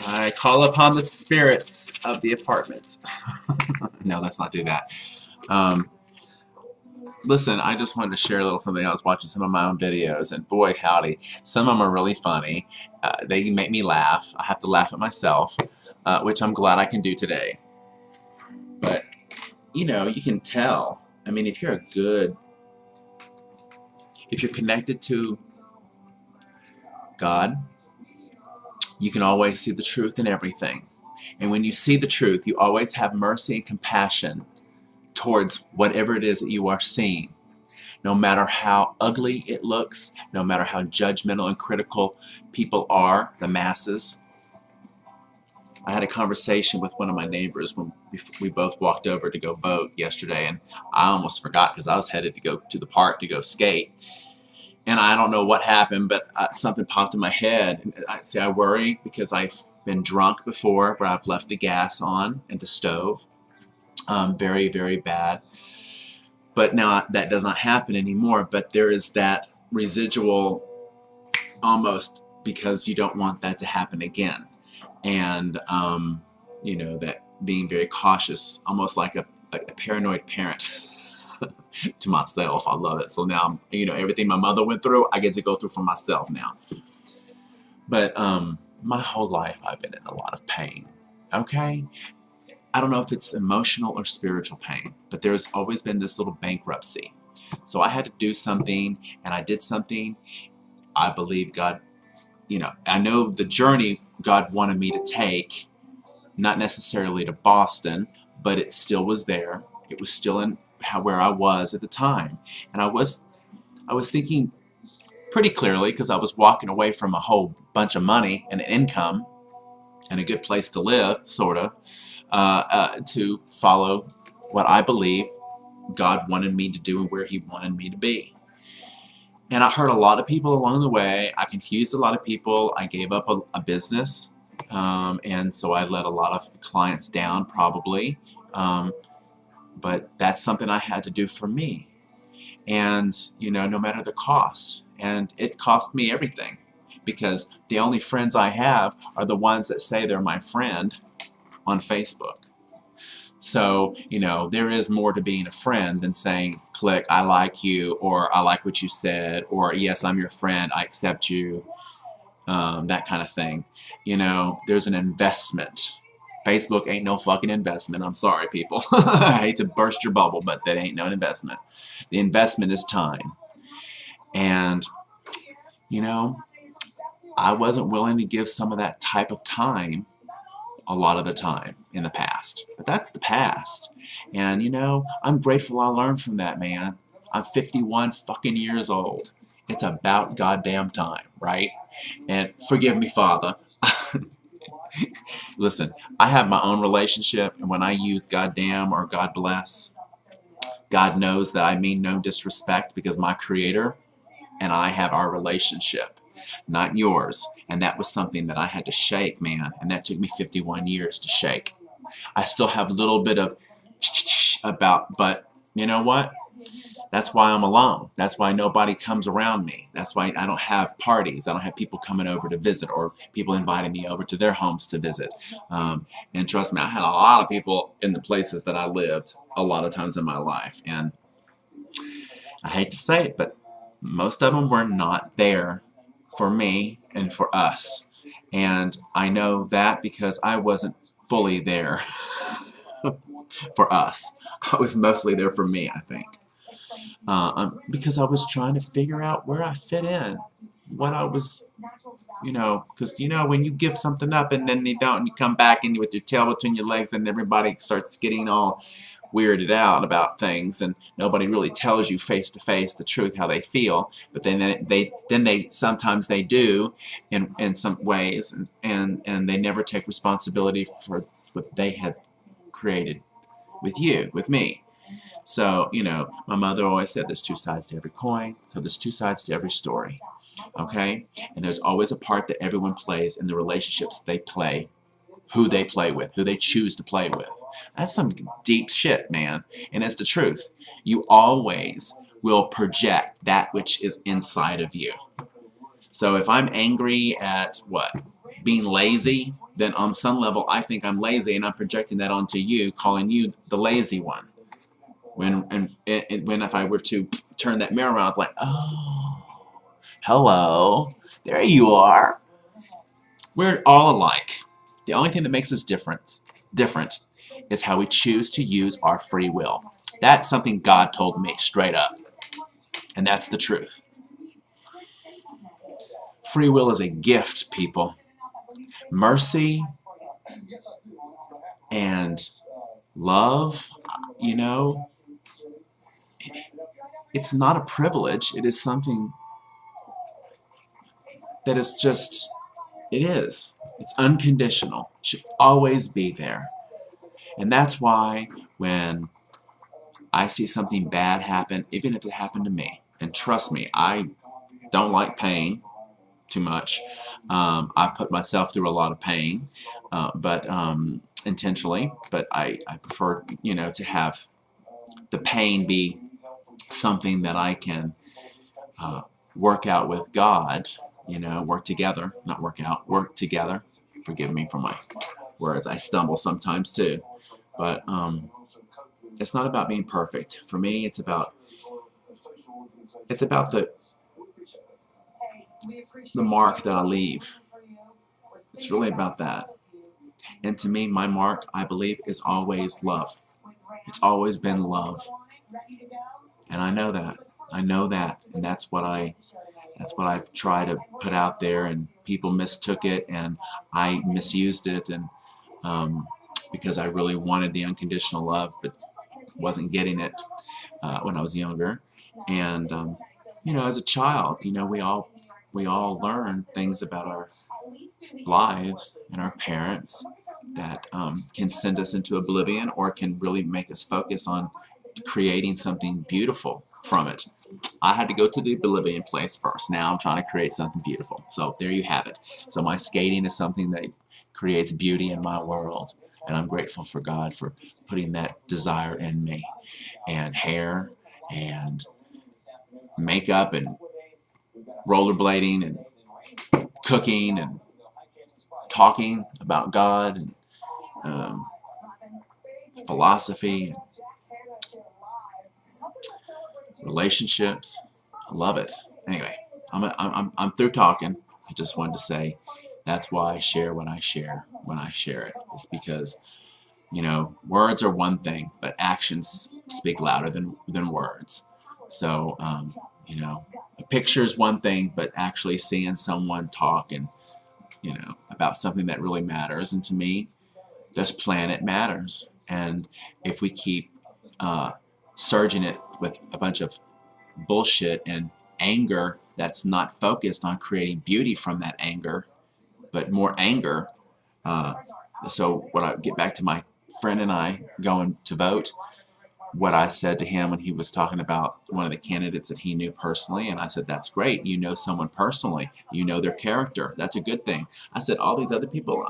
I call upon the spirits of the apartment. No, let's not do that. Um, Listen, I just wanted to share a little something. I was watching some of my own videos, and boy, howdy, some of them are really funny. They make me laugh. I have to laugh at myself, which I'm glad I can do today. But, you know, you can tell. I mean, if you're connected to God, you can always see the truth in everything. And when you see the truth, you always have mercy and compassion towards whatever it is that you are seeing. No matter how ugly it looks, no matter how judgmental and critical people are, the masses. I had a conversation with one of my neighbors when we both walked over to go vote yesterday, and I almost forgot because I was headed to go to the park to go skate. And I don't know what happened, but something popped in my head. I worry because I've been drunk before, but I've left the gas on at the stove. Very, very bad. But now that does not happen anymore. But there is that residual almost because you don't want that to happen again. And, you know, that being very cautious, almost like a paranoid parent. To myself. I love it. So now, you know, everything my mother went through, I get to go through for myself now. But my whole life I've been in a lot of pain. Okay? I don't know if it's emotional or spiritual pain, but there's always been this little bankruptcy. So I had to do something, and I did something. I believe God, you know, I know the journey God wanted me to take, not necessarily to Boston, but it still was there. It was still in where I was at the time. And I was thinking pretty clearly because I was walking away from a whole bunch of money and an income and a good place to live, sort of, to follow what I believe God wanted me to do and where He wanted me to be. And I hurt a lot of people along the way. I confused a lot of people. I gave up a business. And so I let a lot of clients down, probably. But that's something I had to do for me. And, you know, no matter the cost. And it cost me everything. Because the only friends I have are the ones that say they're my friend on Facebook. So, you know, there is more to being a friend than saying, click, I like you, or I like what you said, or yes, I'm your friend, I accept you, that kind of thing. You know, there's an investment. Facebook ain't no fucking investment. I'm sorry, people. I hate to burst your bubble, but that ain't no investment. The investment is time. And, you know, I wasn't willing to give some of that type of time a lot of the time in the past. But that's the past. And, you know, I'm grateful I learned from that, man. I'm 51 fucking years old. It's about goddamn time, right? And forgive me, Father. Listen, I have my own relationship, and when I use goddamn or God bless, God knows that I mean no disrespect because my Creator and I have our relationship, not yours. And that was something that I had to shake, man. And that took me 51 years to shake. I still have a little bit of about, but you know what? That's why I'm alone. That's why nobody comes around me. That's why I don't have parties. I don't have people coming over to visit or people inviting me over to their homes to visit. And trust me, I had a lot of people in the places that I lived a lot of times in my life. And I hate to say it, but most of them were not there for me and for us. And I know that because I wasn't fully there for us. I was mostly there for me, I think. Because I was trying to figure out where I fit in, what I was, you know, because, you know, when you give something up and then you don't, and you come back and with your tail between your legs and everybody starts getting all weirded out about things and nobody really tells you face to face the truth how they feel, but then they sometimes they do in some ways, and they never take responsibility for what they have created with me. So, you know, my mother always said there's two sides to every coin, so there's two sides to every story, okay? And there's always a part that everyone plays in the relationships they play, who they play with, who they choose to play with. That's some deep shit, man, and it's the truth. You always will project that which is inside of you. So if I'm angry at, what, being lazy, then on some level I think I'm lazy, and I'm projecting that onto you, calling you the lazy one. When if I were to turn that mirror around, it's like, oh, hello, there you are. We're all alike. The only thing that makes us different is how we choose to use our free will. That's something God told me straight up, and that's the truth. Free will is a gift, people. Mercy and love, you know, it's not a privilege. It is something that is just, it is. It's unconditional. It should always be there. And that's why when I see something bad happen, even if it happened to me, and trust me, I don't like pain too much. I've put myself through a lot of pain, but intentionally. But I prefer, you know, to have the pain be something that I can work out with God. You know, work together, not work out, work together. Forgive me for my words. I stumble sometimes too. But it's not about being perfect. For me, it's about the mark that I leave. It's really about that. And to me, my mark, I believe, is always love. It's always been love. And I know that. I know that. And that's what I try to put out there, and people mistook it, and I misused it, and because I really wanted the unconditional love, but wasn't getting it when I was younger. And you know, as a child, you know, we all learn things about our lives and our parents that can send us into oblivion, or can really make us focus on creating something beautiful from it. I had to go to the oblivion place first. Now I'm trying to create something beautiful. So there you have it. So my skating is something that creates beauty in my world, and I'm grateful for God for putting that desire in me. And hair and makeup and rollerblading and cooking and talking about God and philosophy and relationships. I love it. Anyway, I'm through talking. I just wanted to say that's why I share what I share when I share it. It's because, you know, words are one thing, but actions speak louder than words. So, you know, a picture is one thing, but actually seeing someone talk and, you know, about something that really matters. And to me, this planet matters. And if we keep surging it with a bunch of bullshit and anger that's not focused on creating beauty from that anger, but more anger. So when I get back to my friend and I going to vote, what I said to him when he was talking about one of the candidates that he knew personally, and I said, that's great. You know someone personally. You know their character. That's a good thing. I said, all these other people,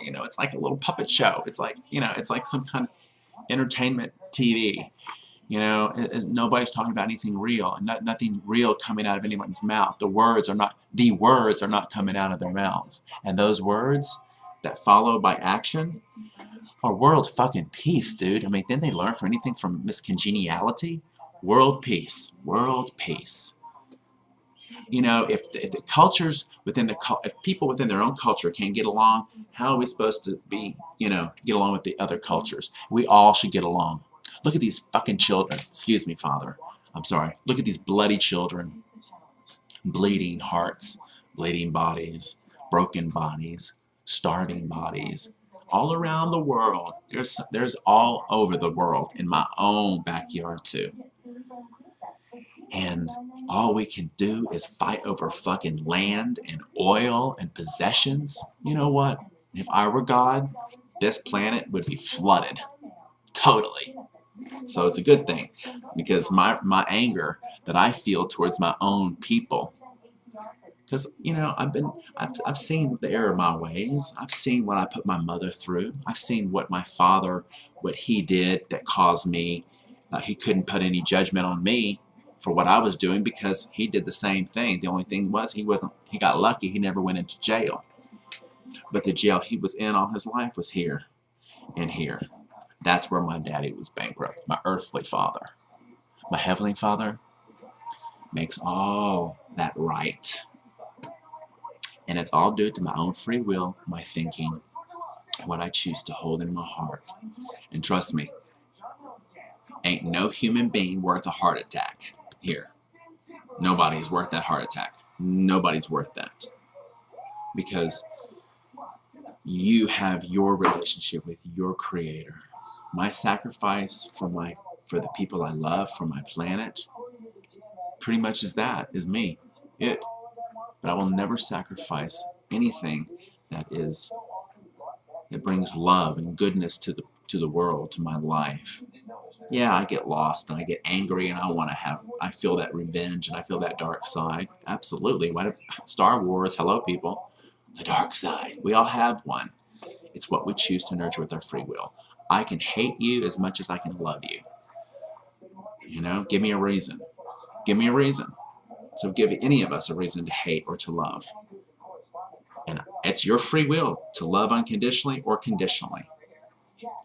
you know, it's like a little puppet show. It's like, you know, it's like some kind of entertainment TV. You know, nobody's talking about anything real, and nothing real coming out of anyone's mouth. The words are not coming out of their mouths. And those words that follow by action are world fucking peace, dude. I mean, didn't they learn from anything from Miss Congeniality? World peace. World peace. You know, if the cultures within if people within their own culture can't get along, how are we supposed to be, you know, get along with the other cultures? We all should get along. Look at these fucking children. Excuse me, Father. I'm sorry. Look at these bloody children. Bleeding hearts, bleeding bodies, broken bodies, starving bodies. All around the world. There's all over the world. In my own backyard, too. And all we can do is fight over fucking land and oil and possessions. You know what? If I were God, this planet would be flooded. Totally. So it's a good thing, because my anger that I feel towards my own people, because, you know, I've seen the error of my ways. I've seen what I put my mother through. I've seen what my father, what he did that caused me. He couldn't put any judgment on me for what I was doing because he did the same thing. The only thing was he got lucky. He never went into jail. But the jail he was in all his life was here and here. That's where my daddy was bankrupt, my earthly father. My heavenly Father makes all that right. And it's all due to my own free will, my thinking, and what I choose to hold in my heart. And trust me, ain't no human being worth a heart attack here. Nobody's worth that heart attack. Nobody's worth that. Because you have your relationship with your Creator. My sacrifice for the people I love, for my planet, pretty much is me. But I will never sacrifice anything that brings love and goodness to the world, to my life. Yeah, I get lost and I get angry and I feel that revenge and I feel that dark side. Absolutely. Star Wars, hello people. The dark side. We all have one. It's what we choose to nurture with our free will. I can hate you as much as I can love you. You know, give me a reason. Give me a reason. So give any of us a reason to hate or to love. And it's your free will to love unconditionally or conditionally.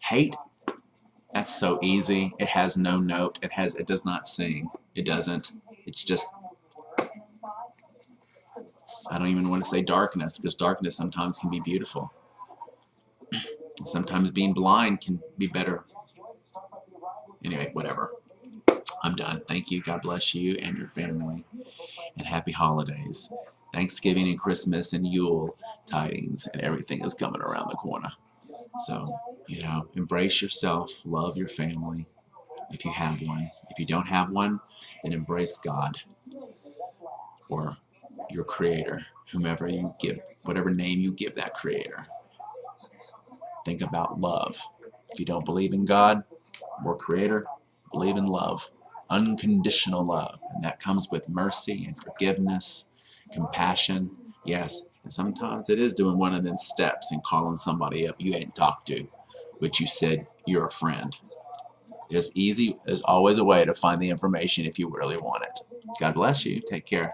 Hate, that's so easy. It has no note. It does not sing. It doesn't. It's just, I don't even want to say darkness, because darkness sometimes can be beautiful. Sometimes being blind can be better. Anyway, whatever. I'm done. Thank you. God bless you and your family. And happy holidays. Thanksgiving and Christmas and Yule tidings and everything is coming around the corner. So, you know, embrace yourself. Love your family if you have one. If you don't have one, then embrace God or your Creator, whomever you give, whatever name you give that Creator. Think about love. If you don't believe in God or Creator, believe in love. Unconditional love. And that comes with mercy and forgiveness, compassion. Yes, and sometimes it is doing one of them steps and calling somebody up you ain't talked to, but you said you're a friend. There's always a way to find the information if you really want it. God bless you. Take care.